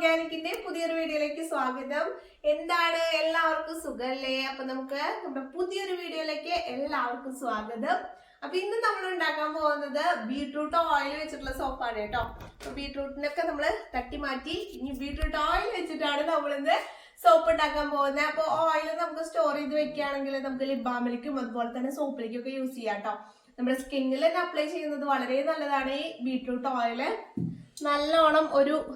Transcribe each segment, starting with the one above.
ഓർഗാനിക്കിന്റെ പുതിയൊരു വീഡിയോയിലേക്ക് സ്വാഗതം. എന്താണ് എല്ലാവർക്കും സുഖല്ലേ? അപ്പൊ നമുക്ക് നമ്മുടെ പുതിയൊരു വീഡിയോയിലേക്ക് എല്ലാവർക്കും സ്വാഗതം. അപ്പൊ ഇന്ന് നമ്മൾ ഉണ്ടാക്കാൻ പോകുന്നത് ബീട്രൂട്ട് ഓയിൽ വെച്ചിട്ടുള്ള സോപ്പാണ് കേട്ടോ. അപ്പൊ ബീട്രൂട്ടിനൊക്കെ നമ്മൾ തട്ടി മാറ്റി ഇനി ബീട്രൂട്ട് ഓയിൽ വെച്ചിട്ടാണ് നമ്മളിന്ന് സോപ്പ് ഉണ്ടാക്കാൻ പോകുന്നത്. അപ്പൊ ഓയിൽ നമുക്ക് സ്റ്റോർ ചെയ്ത് വെക്കുകയാണെങ്കിൽ നമുക്ക് ലിപ് ബാമിലേക്കും അതുപോലെ തന്നെ സോപ്പിലേക്കും ഒക്കെ യൂസ് ചെയ്യാം കേട്ടോ. നമ്മുടെ സ്കിന്നിൽ തന്നെ അപ്ലൈ ചെയ്യുന്നത് വളരെ നല്ലതാണ് ഈ ബീട്രൂട്ട് ഓയില്. നല്ലോണം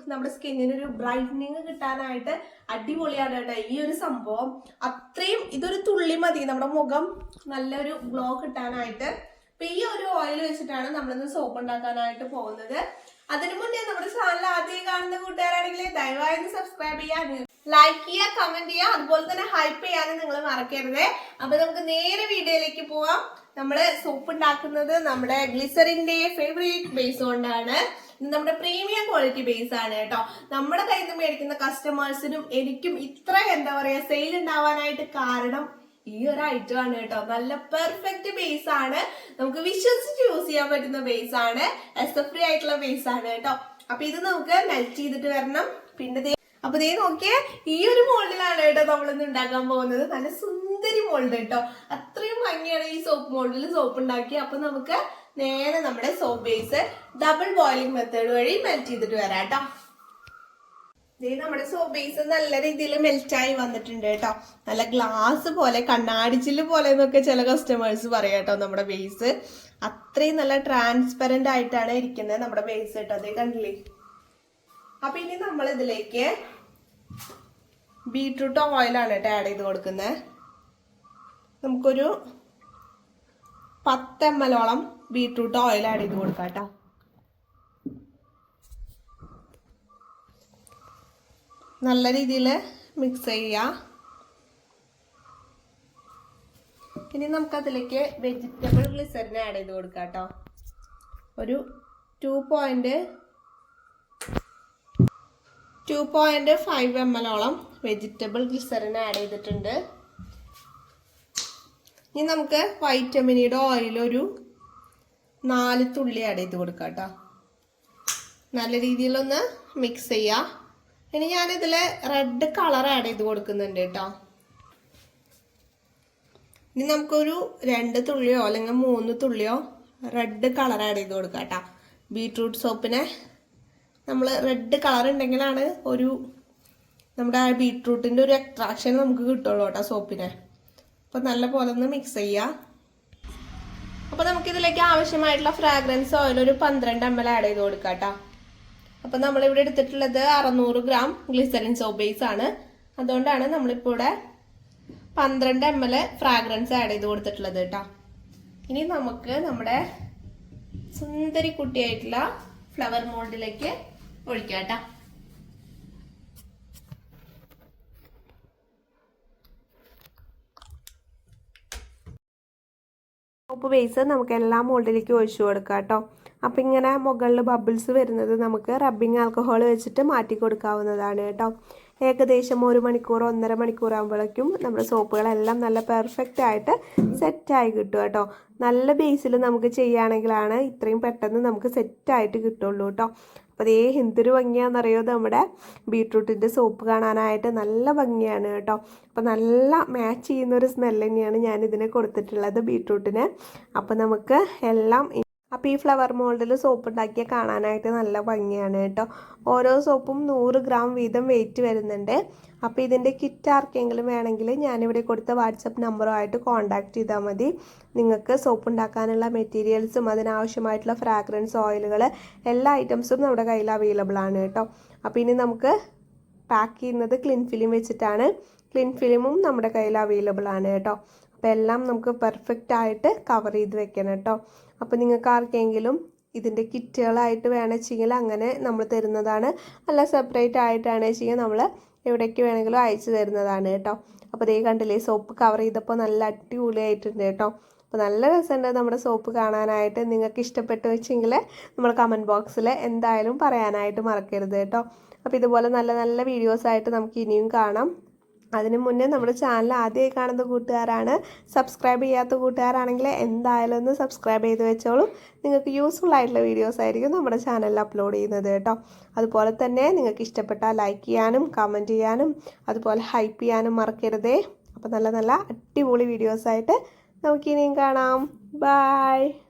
നമ്മുടെ സ്കിന്നിന് ഒരു ബ്രൈറ്റനിങ് കിട്ടാനായിട്ട് അടിപൊളിയാണ് കേട്ടോ ഈ ഒരു സംഭവം. അത്രയും ഇതൊരു തുള്ളി മതി നമ്മുടെ മുഖം നല്ലൊരു ഗ്ലോ കിട്ടാനായിട്ട്. അപ്പൊ ഈ ഒരു ഓയിൽ വെച്ചിട്ടാണ് നമ്മളിന്ന് സോപ്പ് ഉണ്ടാക്കാനായിട്ട് പോകുന്നത്. അതിനു മുന്നേ നമ്മുടെ ചാനൽ ആദ്യം കാണുന്ന കൂട്ടുകാരാണെങ്കിൽ ദയവായി സബ്സ്ക്രൈബ് ചെയ്യാൻ, ലൈക്ക് ചെയ്യുക, കമന്റ് ചെയ്യുക, അതുപോലെ തന്നെ ഹൈപ്പ് ചെയ്യാനും നിങ്ങൾ മറക്കരുത്. അപ്പൊ നമുക്ക് നേരെ വീഡിയോയിലേക്ക് പോവാം. നമ്മള് സോപ്പ് ഉണ്ടാക്കുന്നത് നമ്മുടെ ഗ്ലിസറിന്റെ ഫേവറേറ്റ് ബേസ് കൊണ്ടാണ്. ഇത് നമ്മുടെ പ്രീമിയം ക്വാളിറ്റി ബേസ് ആണ് കേട്ടോ. നമ്മുടെ കയ്യിൽ നിന്ന് മേടിക്കുന്ന കസ്റ്റമേഴ്സിനും എനിക്കും ഇത്ര എന്താ പറയാ സെയിൽ ഉണ്ടാവാനായിട്ട് കാരണം ഈ ഒരു ഐറ്റം ആണ് കേട്ടോ. നല്ല പെർഫെക്റ്റ് ബേസ് ആണ്, നമുക്ക് വിശ്വസിച്ച് യൂസ് ചെയ്യാൻ പറ്റുന്ന ബേസ് ആണ്, ഫ്രീ ആയിട്ടുള്ള ബേസ് ആണ് കേട്ടോ. അപ്പൊ ഇത് നമുക്ക് മെൽറ്റ് ചെയ്തിട്ട് വരണം. പിന്നെ അപ്പൊ ദേ നോക്കിയേ, ഈ ഒരു മോൾഡിലാണ് കേട്ടോ നമ്മളിന്ന് ഉണ്ടാക്കാൻ പോകുന്നത്. നല്ല സുന്ദരി മോൾഡ് കേട്ടോ. അത്രയും ഭംഗിയാണ് ഈ സോപ്പ് മോൾഡിൽ സോപ്പ് ഉണ്ടാക്കി. അപ്പൊ നമുക്ക് നേരെ നമ്മുടെ soap base double boiling method വഴി മെൽറ്റ് ചെയ്തിട്ട് വരാം കേട്ടോ. നമ്മുടെ സോപ്പ് ബേസ് നല്ല രീതിയിൽ മെൽറ്റായി വന്നിട്ടുണ്ട് കേട്ടോ. നല്ല ഗ്ലാസ് പോലെ, കണ്ണാടിച്ചില് പോലെ എന്നൊക്കെ ചില കസ്റ്റമേഴ്സ് പറയാം കേട്ടോ. നമ്മുടെ ബേസ് അത്രയും നല്ല ട്രാൻസ്പെറന്റ് ആയിട്ടാണ് ഇരിക്കുന്നത് നമ്മുടെ ബേസ് കേട്ടോ. അതേ കണ്ടില്ലേ. അപ്പൊ ഇനി നമ്മൾ ഇതിലേക്ക് ബീട്രൂട്ട് ഓയിലാണ് കേട്ടോ ആഡ് ചെയ്ത് കൊടുക്കുന്നത്. നമുക്കൊരു 10 ml ബീട്രൂട്ട് ഓയിൽ ആഡ് ചെയ്ത് കൊടുക്കാം കേട്ടോ. നല്ല രീതിയിൽ മിക്സ് ചെയ്യുക. ഇനി നമുക്കതിലേക്ക് വെജിറ്റബിൾ ഗ്ലിസറിൻ ആഡ് ചെയ്ത് കൊടുക്കാം കേട്ടോ. ഒരു 2.5 ml വെജിറ്റബിൾ ഗ്ലിസറിൻ ആഡ് ചെയ്തിട്ടുണ്ട്. ഇനി നമുക്ക് വൈറ്റമിനിയുടെ ഓയിൽ ഒരു 4 തുള്ളി ആഡ് ചെയ്ത് കൊടുക്കാം കേട്ടോ. നല്ല രീതിയിലൊന്ന് മിക്സ് ചെയ്യാം. ഇനി ഞാനിതിൽ റെഡ് കളർ ആഡ് ചെയ്ത് കൊടുക്കുന്നുണ്ട് കേട്ടോ. ഇനി നമുക്കൊരു 2 തുള്ളിയോ അല്ലെങ്കിൽ 3 തുള്ളിയോ റെഡ് കളർ ആഡ് ചെയ്ത് കൊടുക്കാം കേട്ടോ. ബീട്രൂട്ട് സോപ്പിനെ നമ്മൾ റെഡ് കളർ ഉണ്ടെങ്കിലാണ് നമ്മുടെ ബീട്രൂട്ടിൻ്റെ ഒരു അട്രാക്ഷൻ നമുക്ക് കിട്ടുള്ളൂ കേട്ടോ സോപ്പിനെ. അപ്പോൾ നല്ല പോലെ ഒന്ന് മിക്സ് ചെയ്യാം. അപ്പോൾ നമുക്കിതിലേക്ക് ആവശ്യമായിട്ടുള്ള ഫ്രാഗ്രൻസ് ഓയിൽ ഒരു 12 ml ആഡ് ചെയ്ത് കൊടുക്കാം കേട്ടോ. അപ്പോൾ നമ്മളിവിടെ എടുത്തിട്ടുള്ളത് 600 gram ഗ്ലിസറിൻ സോപ്പ് ബേസ് ആണ്. അതുകൊണ്ടാണ് നമ്മളിപ്പോൾ ഇവിടെ 12 ml ഫ്രാഗ്രൻസ് ആഡ് ചെയ്ത് കൊടുത്തിട്ടുള്ളത് കേട്ടോ. ഇനി നമുക്ക് നമ്മുടെ സുന്ദരി കുട്ടിയായിട്ടുള്ള ഫ്ലവർ മോൾഡിലേക്ക് ഒഴിക്കാം കേട്ടോ. സോപ്പ് ബേസ് നമുക്ക് എല്ലാ മോൾഡിലേക്ക് ഒഴിച്ചു കൊടുക്കാം കേട്ടോ. അപ്പം ഇങ്ങനെ മുകളിൽ ബബിൾസ് വരുന്നത് നമുക്ക് റബ്ബിംഗ് ആൽക്കഹോൾ വെച്ചിട്ട് മാറ്റി കൊടുക്കാവുന്നതാണ് കേട്ടോ. ഏകദേശം 1 മണിക്കൂർ 1.5 മണിക്കൂർ ആകുമ്പോഴേക്കും നമ്മുടെ സോപ്പുകളെല്ലാം നല്ല പെർഫെക്റ്റ് ആയിട്ട് സെറ്റായി കിട്ടും കേട്ടോ. നല്ല ബേസിൽ നമുക്ക് ചെയ്യുകയാണെങ്കിലാണ് ഇത്രയും പെട്ടെന്ന് നമുക്ക് സെറ്റായിട്ട് കിട്ടുള്ളൂ കേട്ടോ. അപ്പോൾ അതേ എന്തൊരു ഭംഗിയാണെന്നറിയോ നമ്മുടെ ബീട്രൂട്ടിൻ്റെ സോപ്പ് കാണാനായിട്ട്. നല്ല ഭംഗിയാണ് കേട്ടോ. അപ്പോൾ നല്ല മാച്ച് ചെയ്യുന്നൊരു സ്മെല്ല് തന്നെയാണ് ഞാനിതിനെ കൊടുത്തിട്ടുള്ളത് ബീട്രൂട്ടിന്. അപ്പോൾ നമുക്ക് എല്ലാം അപ്പോൾ ഈ ഫ്ലവർ മോൾഡിൽ സോപ്പ് ഉണ്ടാക്കിയ കാണാനായിട്ട് നല്ല ഭംഗിയാണ് കേട്ടോ. ഓരോ സോപ്പും 100 gram വീതം വെയിറ്റ് വരുന്നുണ്ട്. അപ്പോൾ ഇതിൻ്റെ കിറ്റ് ആർക്കെങ്കിലും വേണമെങ്കിൽ ഞാനിവിടെ കൊടുത്ത വാട്സപ്പ് നമ്പറുമായിട്ട് കോൺടാക്റ്റ് ചെയ്താൽ മതി. നിങ്ങൾക്ക് സോപ്പ് ഉണ്ടാക്കാനുള്ള മെറ്റീരിയൽസും അതിനാവശ്യമായിട്ടുള്ള ഫ്രാഗ്രൻസ് ഓയിലുകൾ എല്ലാ ഐറ്റംസും നമ്മുടെ കയ്യിൽ അവൈലബിൾ ആണ് കേട്ടോ. അപ്പോൾ ഇനി നമുക്ക് പാക്ക് ചെയ്യുന്നത് ക്ലിൻ ഫിലിം വെച്ചിട്ടാണ്. ക്ലിൻ ഫിലിമും നമ്മുടെ കയ്യിൽ അവൈലബിൾ ആണ് കേട്ടോ. അപ്പോൾ എല്ലാം നമുക്ക് പെർഫെക്റ്റ് ആയിട്ട് കവർ ചെയ്ത് വെക്കണം കേട്ടോ. അപ്പോൾ നിങ്ങൾക്ക് ആർക്കെങ്കിലും ഇതിൻ്റെ കിറ്റുകളായിട്ട് വേണമെങ്കിൽ അങ്ങനെ നമ്മൾ തരുന്നതാണ്. അല്ല സെപ്പറേറ്റ് ആയിട്ടാണ് വെച്ചാൽ നമ്മൾ എവിടേക്ക് വേണമെങ്കിലും അയച്ചു തരുന്നതാണ് കേട്ടോ. അപ്പോൾ ദേ കണ്ടില്ലേ, സോപ്പ് കവർ ചെയ്തപ്പോൾ നല്ല അടിപൊളിയായിട്ടുണ്ട് കേട്ടോ. അപ്പോൾ നല്ല രസമുണ്ട് നമ്മുടെ സോപ്പ് കാണാനായിട്ട്. നിങ്ങൾക്ക് ഇഷ്ടപ്പെട്ടു വെച്ചെങ്കിൽ നമ്മൾ കമൻറ്റ് ബോക്സിൽ എന്തായാലും പറയാനായിട്ട് മറക്കരുത് കേട്ടോ. അപ്പോൾ ഇതുപോലെ നല്ല നല്ല വീഡിയോസായിട്ട് നമുക്ക് ഇനിയും കാണാം. അതിന് മുന്നേ നമ്മുടെ ചാനൽ ആദ്യമായി കാണുന്ന കൂട്ടുകാരാണ്, സബ്സ്ക്രൈബ് ചെയ്യാത്ത കൂട്ടുകാരാണെങ്കിൽ എന്തായാലും ഒന്ന് സബ്സ്ക്രൈബ് ചെയ്ത് വെച്ചോളൂ. നിങ്ങൾക്ക് യൂസ്ഫുൾ ആയിട്ടുള്ള വീഡിയോസ് ആയിരിക്കും നമ്മുടെ ചാനലിൽ അപ്ലോഡ് ചെയ്യുന്നത് കേട്ടോ. അതുപോലെ തന്നെ നിങ്ങൾക്ക് ഇഷ്ടപ്പെട്ടാൽ ലൈക്ക് ചെയ്യാനും കമൻറ്റ് ചെയ്യാനും അതുപോലെ ഹൈപ്പ് ചെയ്യാനും മറക്കരുതേ. അപ്പോൾ നല്ല നല്ല അടിപൊളി വീഡിയോസായിട്ട് നമുക്കിനിയും കാണാം. ബൈ.